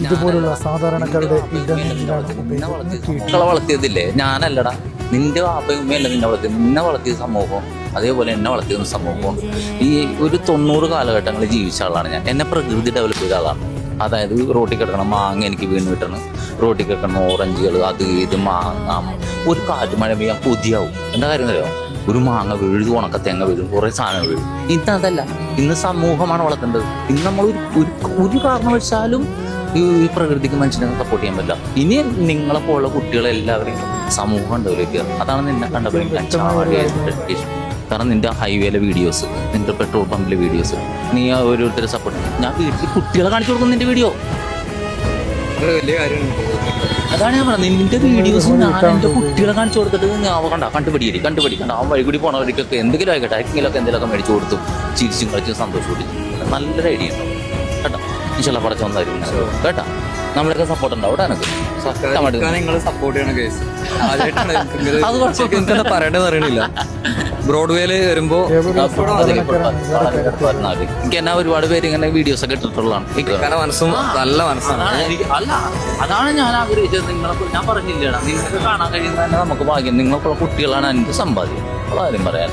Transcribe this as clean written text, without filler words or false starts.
ഇതുപോലുള്ള സാധാരണക്കാരുടെ വളർത്തിയതില്ലേ ഞാനല്ലടാ, നിന്റെ വാപ്പയും ഉമ്മയല്ല നിന്നെ വളർത്തിയത്. നിന്നെ വളർത്തിയ സമൂഹം അതേപോലെ എന്നെ വളർത്തിയ സമൂഹം. ഈ ഒരു 90 കാലഘട്ടങ്ങളിൽ ജീവിച്ച ആളാണ് ഞാൻ. എന്നെ പ്രകൃതി ഡെവലപ്പ് ചെയ്ത ആളാണ്. അതായത് റോട്ടിൽ കിടക്കണം മാങ്ങ എനിക്ക് വീണ് കിട്ടണം, റോട്ടിൽ കിടക്കണം ഓറഞ്ചുകൾ, അത് ഇത് മാങ്ങ. ഒരു കാറ്റ് മഴ പെയ്യാൻ കൊതിയാവും. എന്താ കാര്യം അറിയാം, ഒരു മാങ്ങ വീഴും, ഉണക്ക തേങ്ങ വീഴും, കുറേ സാധനം വീഴും. ഇന്ന് അതല്ല, ഇന്ന് സമൂഹമാണ് വളർത്തേണ്ടത്. ഇന്ന് നമ്മൾ ഒരു കാരണവശാലും ഈ പ്രകൃതിക്ക് മനുഷ്യനെ സപ്പോർട്ട് ചെയ്യാൻ പറ്റില്ല. ഇനി നിങ്ങളെപ്പോലുള്ള കുട്ടികളെല്ലാവരെയും സമൂഹം ഡെവലപ്പ് ചെയ്യുക. അതാണ് നിന്നെ കണ്ടപ്പോൾ കാരണം നിന്റെ ഹൈവേയിലെ വീഡിയോസ്, നിന്റെ പെട്രോൾ പമ്പിലെ വീഡിയോസ്, നീ ഓരോരുത്തരെ സപ്പോർട്ട്. ഞാൻ വീട്ടിൽ കുട്ടികളെ കാണിച്ചു കൊടുക്കും നിന്റെ വീഡിയോ. വലിയ കാര്യമാണ്. അതാണ് ഞാൻ പറഞ്ഞത്, നിന്റെ വീഡിയോസ് ഞാൻ എൻ്റെ കുട്ടികളെ കാണിച്ചു കൊടുത്തിട്ട് കണ്ടുപിടിക്കണ്ട. ആ വഴി കൂടി പോണവർക്കൊക്കെ എന്തെങ്കിലും ആയിക്കോട്ടെ, ആർക്കെങ്കിലൊക്കെ എന്തെങ്കിലുമൊക്കെ മേടിച്ചു കൊടുത്തും ചിരിച്ചും കളിച്ചും സന്തോഷപ്പെട്ടിട്ടും നല്ലൊരു ഐഡിയ ഉണ്ടാവും കേട്ടോ. ഇൻഷാല്ലാ പടച്ചോന്നായിരിക്കും കേട്ടോ. നമ്മളൊക്കെ സപ്പോർട്ട് ഉണ്ടാവും എനിക്ക് സപ്പോർട്ട് ചെയ്യണ കേസ് അത് പറയേണ്ടത് അറിയണില്ല. ബ്രോഡ്വേയില് വരുമ്പോ എനിക്ക് എന്നാ ഒരുപാട് പേര് ഇങ്ങനെ വീഡിയോസ് ഒക്കെ ഇട്ടിട്ടുള്ളതാണ്. മനസ്സും നല്ല മനസ്സാണ്. അല്ല, അതാണ് ഞാൻ ആഗ്രഹിച്ചത്. നിങ്ങളെ ഞാൻ പറഞ്ഞില്ലേടാ, നിങ്ങൾക്ക് കാണാൻ കഴിയുന്ന തന്നെ നമുക്ക് ഭാഗ്യം. നിങ്ങൾക്കുള്ള കുട്ടികളാണ് എൻ്റെ സമ്പാദ്യം. അതാരും പറയാൻ